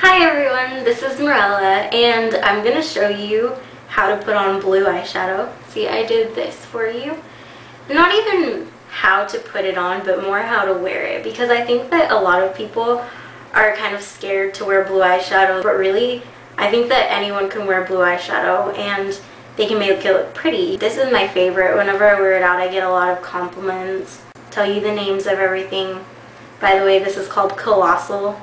Hi everyone, this is Mirella and I'm going to show you how to put on blue eyeshadow. See, I did this for you. Not even how to put it on, but more how to wear it, because I think that a lot of people are kind of scared to wear blue eyeshadow, but really I think that anyone can wear blue eyeshadow and they can make it look pretty. This is my favorite. Whenever I wear it out I get a lot of compliments. Tell you the names of everything. By the way, this is called Colossal.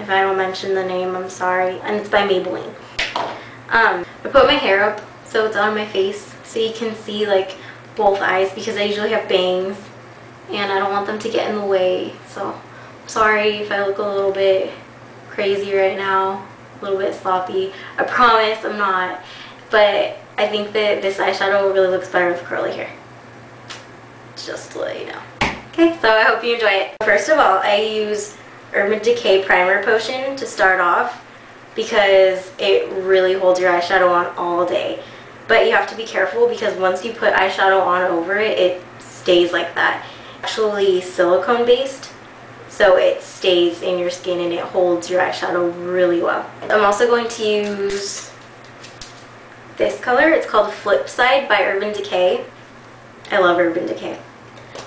If I don't mention the name, I'm sorry. And it's by Maybelline. I put my hair up so it's on my face so you can see like both eyes, because I usually have bangs and I don't want them to get in the way. So I'm sorry if I look a little bit crazy right now, a little bit sloppy. I promise I'm not. But I think that this eyeshadow really looks better with curly hair. Just to let you know. Okay, so I hope you enjoy it. First of all, I use Urban Decay Primer Potion to start off because it really holds your eyeshadow on all day. But you have to be careful because once you put eyeshadow on over it, it stays like that. It's actually silicone based, so it stays in your skin and it holds your eyeshadow really well. I'm also going to use this color. It's called Flip Side by Urban Decay. I love Urban Decay.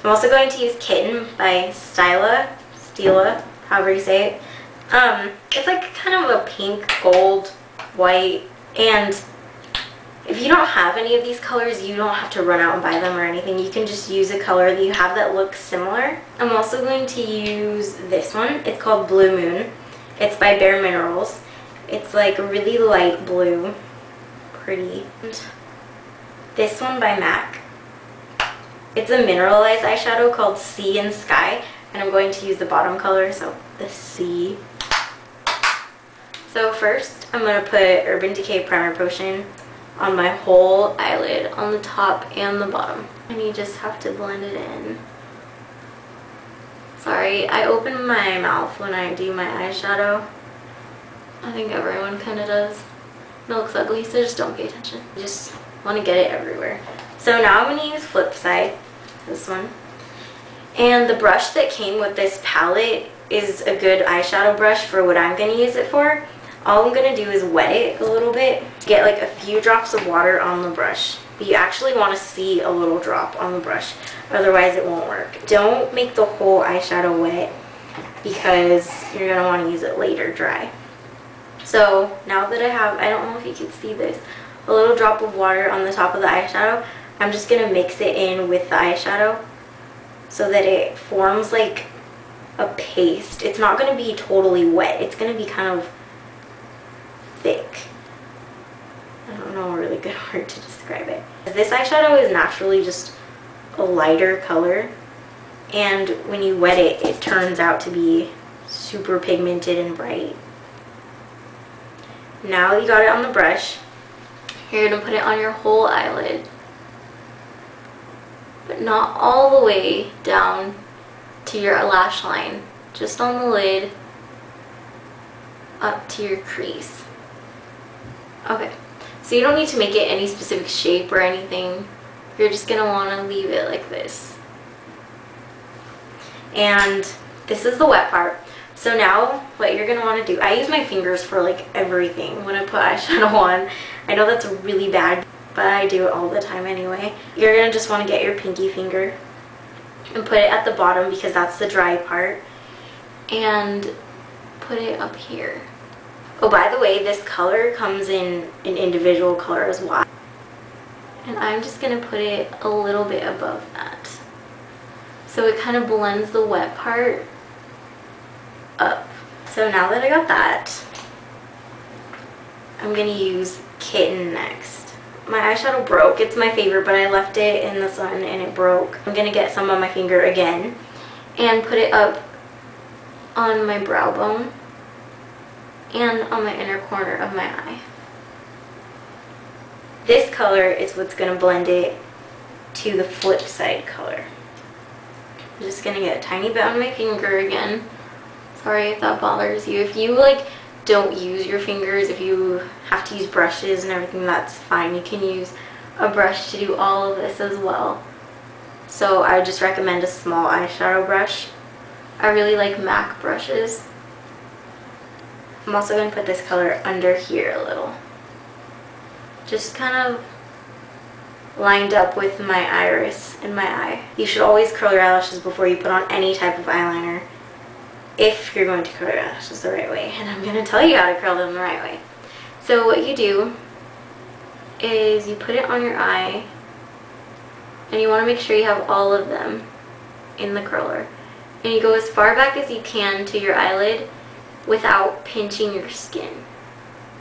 I'm also going to use Kitten by Stila, however you say it. It's like kind of a pink, gold, white, and if you don't have any of these colors, you don't have to run out and buy them or anything. You can just use a color that you have that looks similar. I'm also going to use this one. It's called Blue Moon. It's by Bare Minerals. It's like really light blue. Pretty. And this one by MAC. It's a mineralized eyeshadow called Sea and Sky. And I'm going to use the bottom color, so the sea. So first, I'm going to put Urban Decay Primer Potion on my whole eyelid, on the top and the bottom. And you just have to blend it in. Sorry, I open my mouth when I do my eyeshadow. I think everyone kind of does. It looks ugly, so just don't pay attention. You just want to get it everywhere. So now I'm going to use Flip Side, this one. And the brush that came with this palette is a good eyeshadow brush for what I'm going to use it for. All I'm going to do is wet it a little bit. Get like a few drops of water on the brush. But you actually want to see a little drop on the brush. Otherwise it won't work. Don't make the whole eyeshadow wet because you're going to want to use it later dry. So now that I have, I don't know if you can see this, a little drop of water on the top of the eyeshadow, I'm just going to mix it in with the eyeshadow so that it forms like a paste. It's not going to be totally wet. It's going to be kind of thick. I don't know a really good word to describe it. This eyeshadow is naturally just a lighter color, and when you wet it, it turns out to be super pigmented and bright. Now you got it on the brush, you're going to put it on your whole eyelid, but not all the way down to your lash line, just on the lid up to your crease. Okay, so you don't need to make it any specific shape or anything. You're just going to want to leave it like this. And this is the wet part. So now what you're going to want to do, I use my fingers for like everything when I put eyeshadow on. I know that's really bad, but I do it all the time anyway. You're going to just want to get your pinky finger and put it at the bottom because that's the dry part, and put it up here. Oh, by the way, this color comes in an individual color as well. And I'm just going to put it a little bit above that. So it kind of blends the wet part up. So now that I got that, I'm going to use Kitten next. My eyeshadow broke. It's my favorite, but I left it in the sun and it broke. I'm going to get some on my finger again and put it up on my brow bone and on my inner corner of my eye. This color is what's going to blend it to the Flip Side color. I'm just going to get a tiny bit on my finger again. Sorry if that bothers you. If you like don't use your fingers, if you have to use brushes and everything, that's fine. You can use a brush to do all of this as well. So I would just recommend a small eyeshadow brush. I really like MAC brushes. I'm also going to put this color under here a little. Just kind of lined up with my iris in my eye. You should always curl your eyelashes before you put on any type of eyeliner if you're going to curl your eyelashes the right way. And I'm going to tell you how to curl them the right way. So what you do is you put it on your eye and you want to make sure you have all of them in the curler. And you go as far back as you can to your eyelid without pinching your skin.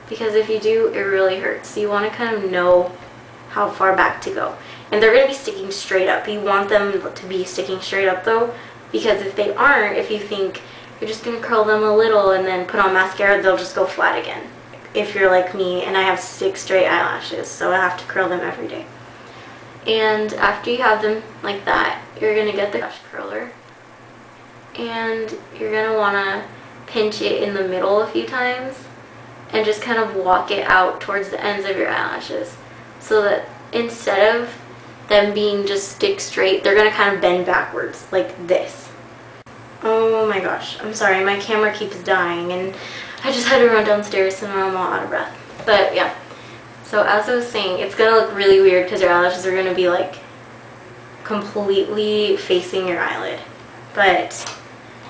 Because if you do, it really hurts. So you want to kind of know how far back to go. And they're going to be sticking straight up. You want them to be sticking straight up though, because if they aren't, if you think you're just going to curl them a little and then put on mascara, they'll just go flat again. If you're like me, and I have 6 straight eyelashes, so I have to curl them every day. And after you have them like that, you're going to get the brush curler and you're going to want to pinch it in the middle a few times and just kind of walk it out towards the ends of your eyelashes, so that instead of them being just stick straight, they're going to kind of bend backwards like this. Oh my gosh, I'm sorry, my camera keeps dying and I just had to run downstairs and I'm all out of breath. But yeah, so as I was saying, it's going to look really weird because your eyelashes are going to be like completely facing your eyelid. But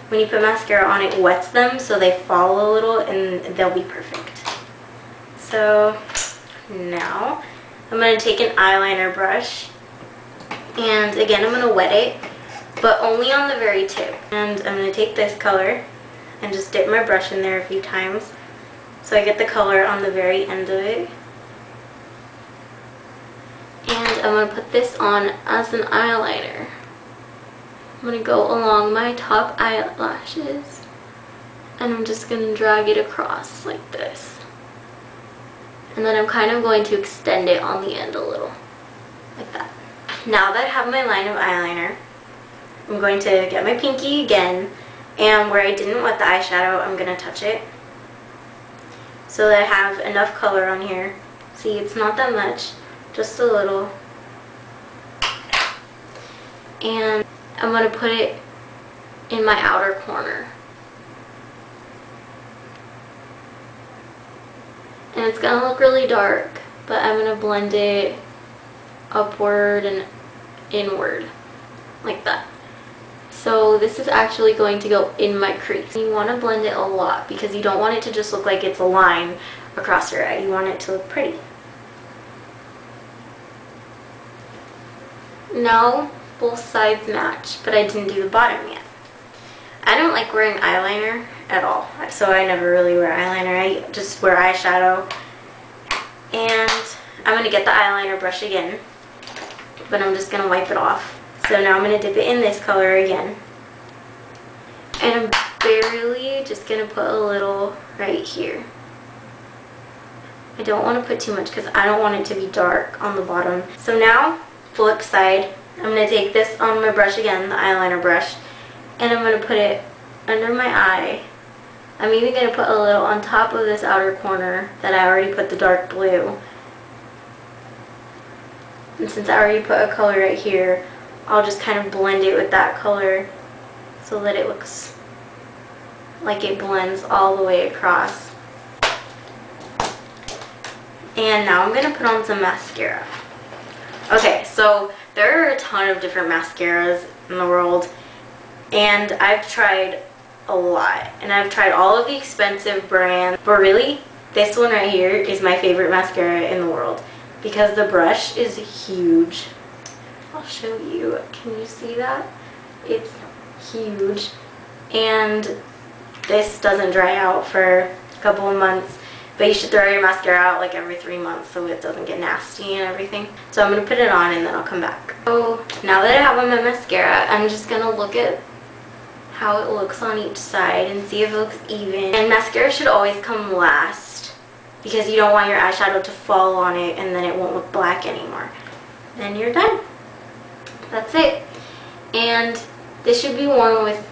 when you put mascara on, it wets them so they fall a little and they'll be perfect. So now I'm going to take an eyeliner brush and again I'm going to wet it, but only on the very tip. And I'm going to take this color and just dip my brush in there a few times so I get the color on the very end of it. And I'm going to put this on as an eyeliner. I'm going to go along my top eyelashes and I'm just going to drag it across like this. And then I'm kind of going to extend it on the end a little, like that. Now that I have my line of eyeliner, I'm going to get my pinky again, and where I didn't wet the eyeshadow, I'm going to touch it so that I have enough color on here. See, it's not that much, just a little. And I'm going to put it in my outer corner. And it's going to look really dark, but I'm going to blend it upward and inward, like that. So this is actually going to go in my crease. You want to blend it a lot because you don't want it to just look like it's a line across your eye. You want it to look pretty. Now both sides match, but I didn't do the bottom yet. I don't like wearing eyeliner at all, so I never really wear eyeliner. I just wear eyeshadow. And I'm going to get the eyeliner brush again, but I'm just going to wipe it off. So now I'm going to dip it in this color again. And I'm barely just going to put a little right here. I don't want to put too much because I don't want it to be dark on the bottom. So now, flip side, I'm going to take this on my brush again, the eyeliner brush, and I'm going to put it under my eye. I'm even going to put a little on top of this outer corner that I already put the dark blue. And since I already put a color right here, I'll just kind of blend it with that color so that it looks like it blends all the way across. And now I'm going to put on some mascara. Okay, so there are a ton of different mascaras in the world, and I've tried a lot, and I've tried all of the expensive brands, but really this one right here is my favorite mascara in the world because the brush is huge. I'll show you. Can you see that? It's huge, and this doesn't dry out for a couple of months, but you should throw your mascara out like every 3 months so it doesn't get nasty and everything. So I'm going to put it on and then I'll come back. So now that I have on my mascara, I'm just going to look at how it looks on each side and see if it looks even. And mascara should always come last because you don't want your eyeshadow to fall on it and then it won't look black anymore. Then you're done. That's it. And this should be worn with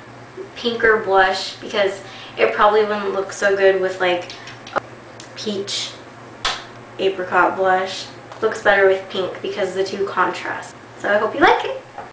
pinker blush because it probably wouldn't look so good with like a peach apricot blush. Looks better with pink because the two contrast. So I hope you like it.